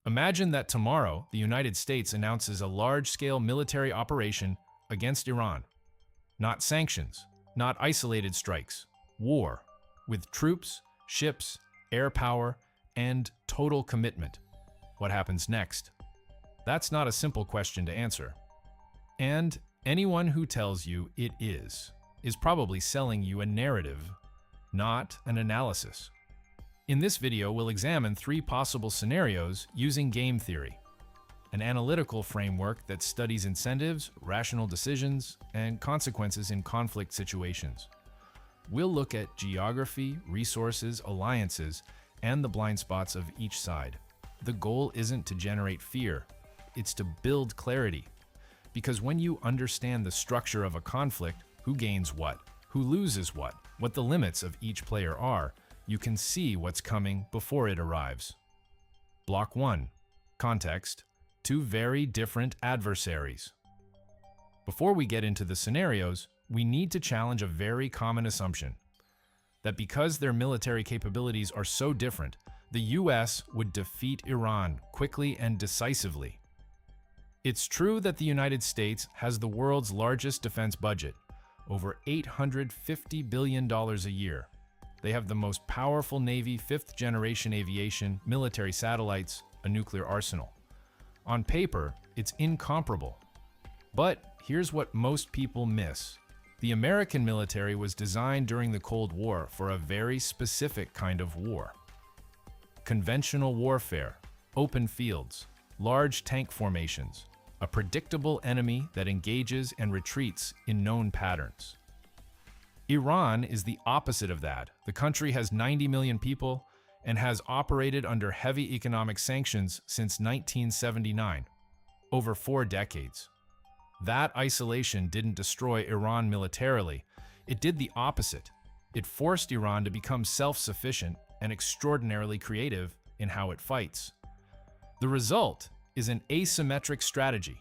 Imagine that tomorrow the United States announces a large-scale military operation against Iran. Not sanctions, not isolated strikes, war, with troops, ships, air power, and total commitment. What happens next? That's not a simple question to answer. And anyone who tells you it is probably selling you a narrative, not an analysis. In this video, we'll examine 3 possible scenarios using game theory, an analytical framework that studies incentives, rational decisions, and consequences in conflict situations. We'll look at geography, resources, alliances, and the blind spots of each side. The goal isn't to generate fear, it's to build clarity. Because when you understand the structure of a conflict, who gains what, who loses what the limits of each player are, you can see what's coming before it arrives. Block 1. Context. 2 very different adversaries. Before we get into the scenarios, we need to challenge a very common assumption, that because their military capabilities are so different, the US would defeat Iran quickly and decisively. It's true that the United States has the world's largest defense budget, over $850 billion a year. They have the most powerful Navy, 5th-generation aviation, military satellites, a nuclear arsenal. On paper, it's incomparable. But here's what most people miss. The American military was designed during the Cold War for a very specific kind of war. Conventional warfare, open fields, large tank formations, a predictable enemy that engages and retreats in known patterns. Iran is the opposite of that. The country has 90 million people and has operated under heavy economic sanctions since 1979, over 4 decades. That isolation didn't destroy Iran militarily. It did the opposite. It forced Iran to become self-sufficient and extraordinarily creative in how it fights. The result is an asymmetric strategy.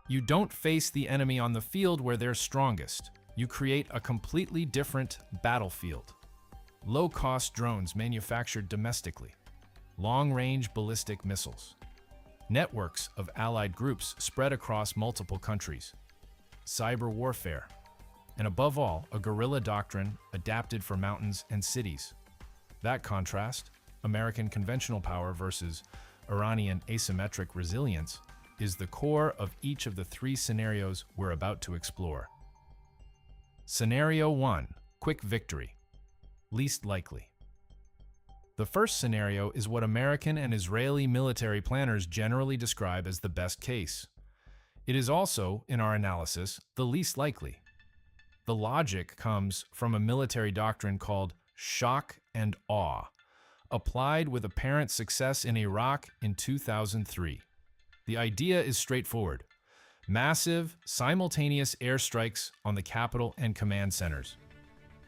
You don't face the enemy on the field where they're strongest. You create a completely different battlefield. Low-cost drones manufactured domestically, long-range ballistic missiles, networks of allied groups spread across multiple countries, cyber warfare, and above all, a guerrilla doctrine adapted for mountains and cities. That contrast, American conventional power versus Iranian asymmetric resilience, is the core of each of the 3 scenarios we're about to explore. Scenario 1. Quick victory. Least likely. The first scenario is what American and Israeli military planners generally describe as the best case. It is also, in our analysis, the least likely. The logic comes from a military doctrine called shock and awe, applied with apparent success in Iraq in 2003. The idea is straightforward. Massive, simultaneous airstrikes on the capital and command centers.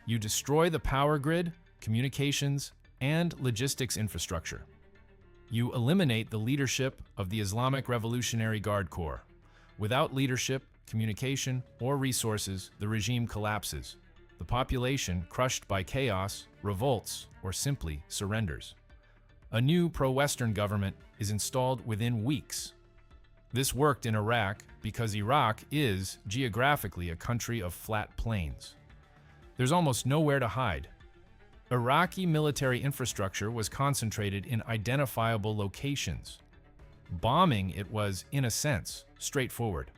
You destroy the power grid, communications, and logistics infrastructure. You eliminate the leadership of the Islamic Revolutionary Guard Corps. Without leadership, communication, or resources, the regime collapses. The population, crushed by chaos, revolts, or simply surrenders. A new pro-Western government is installed within weeks. This worked in Iraq because Iraq is, geographically, a country of flat plains. There's almost nowhere to hide. Iraqi military infrastructure was concentrated in identifiable locations. Bombing it was, in a sense, straightforward.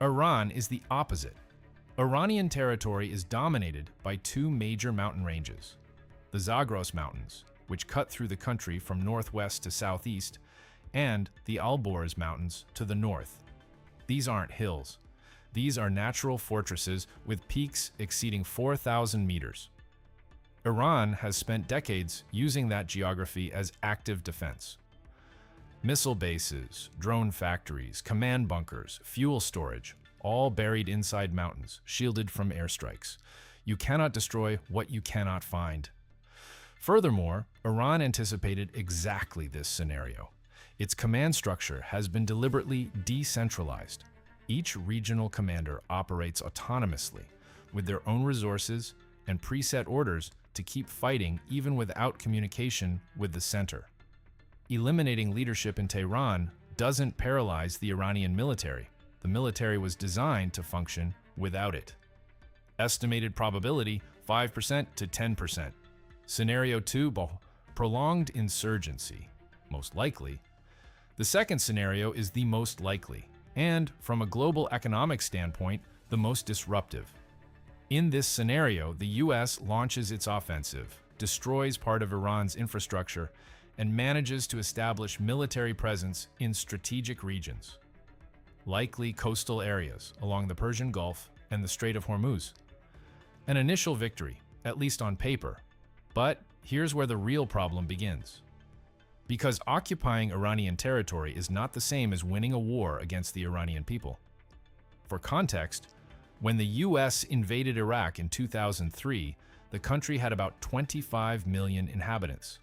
Iran is the opposite. Iranian territory is dominated by 2 major mountain ranges. The Zagros Mountains, which cut through the country from northwest to southeast, and the Alborz Mountains to the north. These aren't hills. These are natural fortresses with peaks exceeding 4,000 meters. Iran has spent decades using that geography as active defense. Missile bases, drone factories, command bunkers, fuel storage, all buried inside mountains, shielded from airstrikes. You cannot destroy what you cannot find. Furthermore, Iran anticipated exactly this scenario. Its command structure has been deliberately decentralized. Each regional commander operates autonomously, with their own resources and preset orders to keep fighting even without communication with the center. eliminating leadership in Tehran doesn't paralyze the Iranian military. The military was designed to function without it. Estimated probability 5% to 10%. Scenario 2, prolonged insurgency, most likely. The second scenario is the most likely, and from a global economic standpoint, the most disruptive. In this scenario, the US launches its offensive, destroys part of Iran's infrastructure, and manages to establish military presence in strategic regions, likely coastal areas along the Persian Gulf and the Strait of Hormuz. An initial victory, at least on paper, but here's where the real problem begins. Because occupying Iranian territory is not the same as winning a war against the Iranian people. For context, when the US invaded Iraq in 2003, the country had about 25 million inhabitants.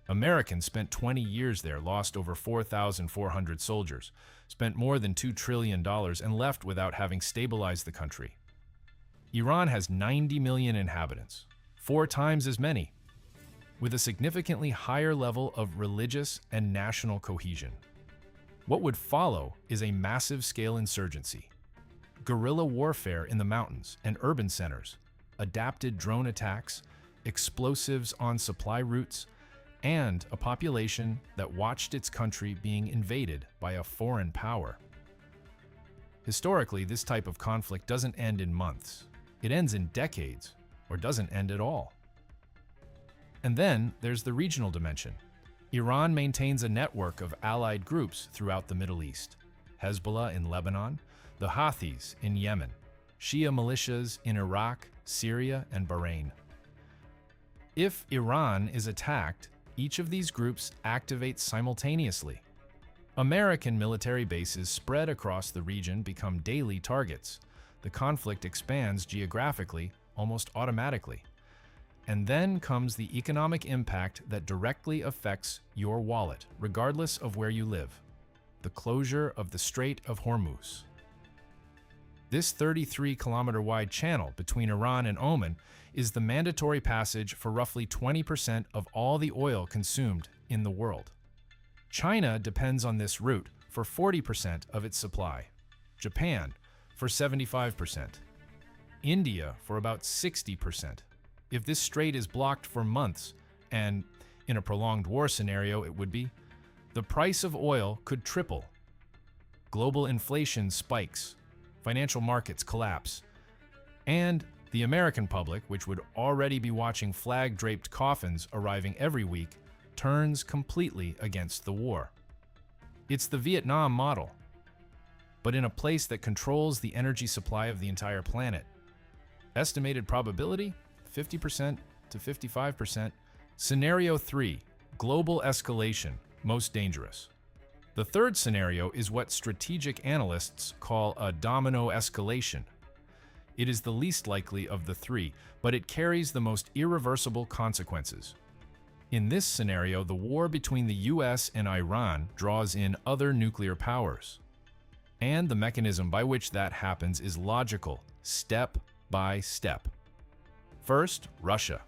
Americans spent 20 years there, lost over 4,400 soldiers, spent more than $2 trillion, and left without having stabilized the country. Iran has 90 million inhabitants, 4 times as many, with a significantly higher level of religious and national cohesion. What would follow is a massive-scale insurgency, guerrilla warfare in the mountains and urban centers, adapted drone attacks, explosives on supply routes, and a population that watched its country being invaded by a foreign power. Historically, this type of conflict doesn't end in months. It ends in decades, or doesn't end at all. And then there's the regional dimension. Iran maintains a network of allied groups throughout the Middle East. Hezbollah in Lebanon, the Houthis in Yemen, Shia militias in Iraq, Syria, and Bahrain. If Iran is attacked, each of these groups activates simultaneously. American military bases spread across the region become daily targets. The conflict expands geographically almost automatically. And then comes the economic impact that directly affects your wallet, regardless of where you live: the closure of the Strait of Hormuz. This 33-kilometer-wide channel between Iran and Oman is the mandatory passage for roughly 20% of all the oil consumed in the world. China depends on this route for 40% of its supply, Japan for 75%, India for about 60%. If this strait is blocked for months, and in a prolonged war scenario it would be, the price of oil could triple. Global inflation spikes, financial markets collapse, and the American public, which would already be watching flag-draped coffins arriving every week, turns completely against the war. It's the Vietnam model, but in a place that controls the energy supply of the entire planet. Estimated probability? 50% to 55%. Scenario 3, global escalation, most dangerous. The third scenario is what strategic analysts call a domino escalation. It is the least likely of the three, but it carries the most irreversible consequences. In this scenario, the war between the US and Iran draws in other nuclear powers. And the mechanism by which that happens is logical, step by step. First, Russia.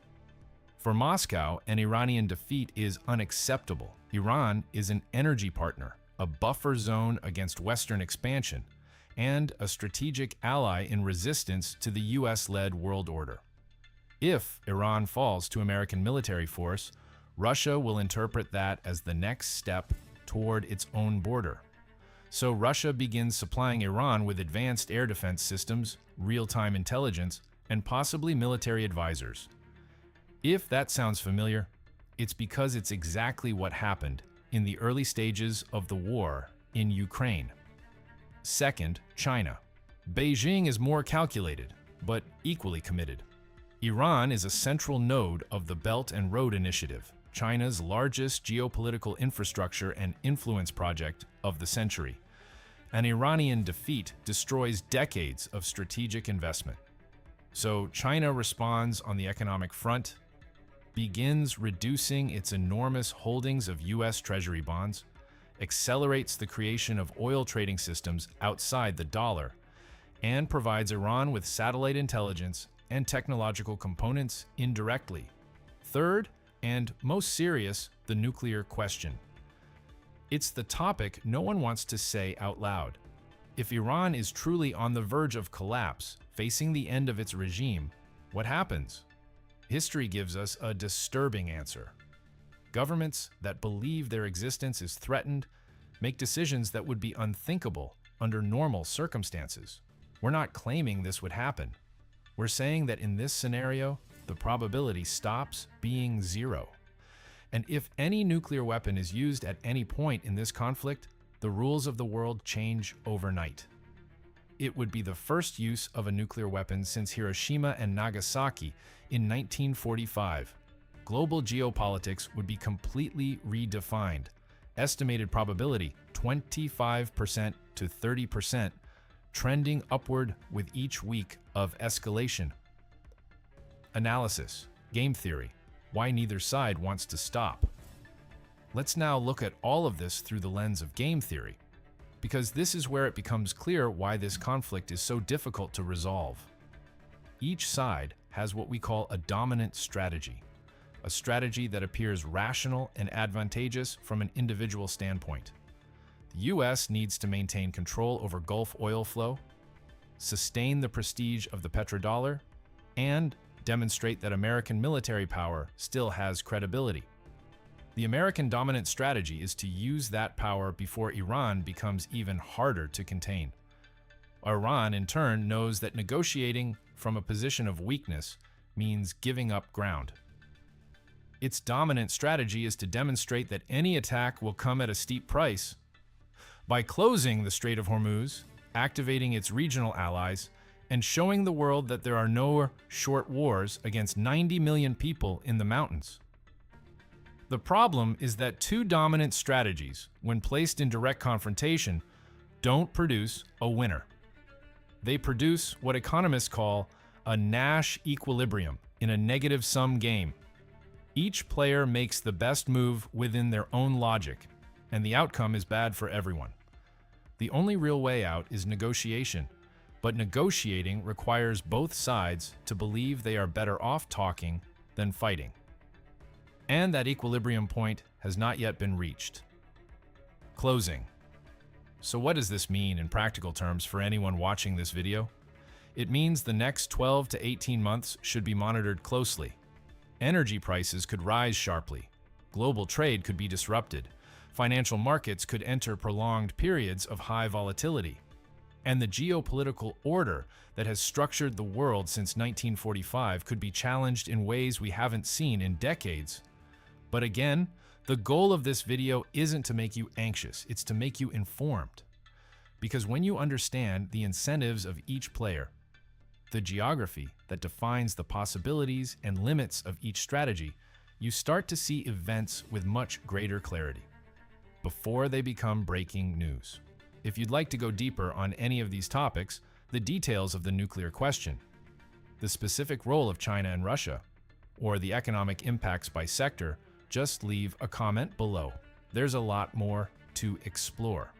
For Moscow, an Iranian defeat is unacceptable. Iran is an energy partner, a buffer zone against Western expansion, and a strategic ally in resistance to the US-led world order. If Iran falls to American military force, Russia will interpret that as the next step toward its own border. So Russia begins supplying Iran with advanced air defense systems, real-time intelligence, and possibly military advisors. If that sounds familiar, it's because it's exactly what happened in the early stages of the war in Ukraine. Second, China. Beijing is more calculated, but equally committed. Iran is a central node of the Belt and Road Initiative, China's largest geopolitical infrastructure and influence project of the century. An Iranian defeat destroys decades of strategic investment. So China responds on the economic front, begins reducing its enormous holdings of US Treasury bonds, accelerates the creation of oil trading systems outside the dollar, and provides Iran with satellite intelligence and technological components indirectly. Third, and most serious, the nuclear question. It's the topic no one wants to say out loud. If Iran is truly on the verge of collapse, facing the end of its regime, what happens? History gives us a disturbing answer. Governments that believe their existence is threatened make decisions that would be unthinkable under normal circumstances. We're not claiming this would happen. We're saying that in this scenario, the probability stops being zero. And if any nuclear weapon is used at any point in this conflict, the rules of the world change overnight. It would be the first use of a nuclear weapon since Hiroshima and Nagasaki in 1945. Global geopolitics would be completely redefined. Estimated probability 25% to 30%, trending upward with each week of escalation. Analysis, game theory, why neither side wants to stop. Let's now look at all of this through the lens of game theory, because this is where it becomes clear why this conflict is so difficult to resolve. Each side has what we call a dominant strategy, a strategy that appears rational and advantageous from an individual standpoint. The US needs to maintain control over Gulf oil flow, sustain the prestige of the petrodollar, and demonstrate that American military power still has credibility. The American dominant strategy is to use that power before Iran becomes even harder to contain. Iran, in turn, knows that negotiating from a position of weakness means giving up ground. Its dominant strategy is to demonstrate that any attack will come at a steep price. By closing the Strait of Hormuz, activating its regional allies, and showing the world that there are no short wars against 90 million people in the mountains. The problem is that two dominant strategies, when placed in direct confrontation, don't produce a winner. They produce what economists call a Nash equilibrium in a negative-sum game. Each player makes the best move within their own logic, and the outcome is bad for everyone. The only real way out is negotiation, but negotiating requires both sides to believe they are better off talking than fighting. And that equilibrium point has not yet been reached. Closing. So what does this mean in practical terms for anyone watching this video? It means the next 12 to 18 months should be monitored closely. Energy prices could rise sharply. Global trade could be disrupted. Financial markets could enter prolonged periods of high volatility. And the geopolitical order that has structured the world since 1945 could be challenged in ways we haven't seen in decades. But again, the goal of this video isn't to make you anxious, it's to make you informed. Because when you understand the incentives of each player, the geography that defines the possibilities and limits of each strategy, you start to see events with much greater clarity before they become breaking news. If you'd like to go deeper on any of these topics, the details of the nuclear question, the specific role of China and Russia, or the economic impacts by sector, just leave a comment below. There's a lot more to explore.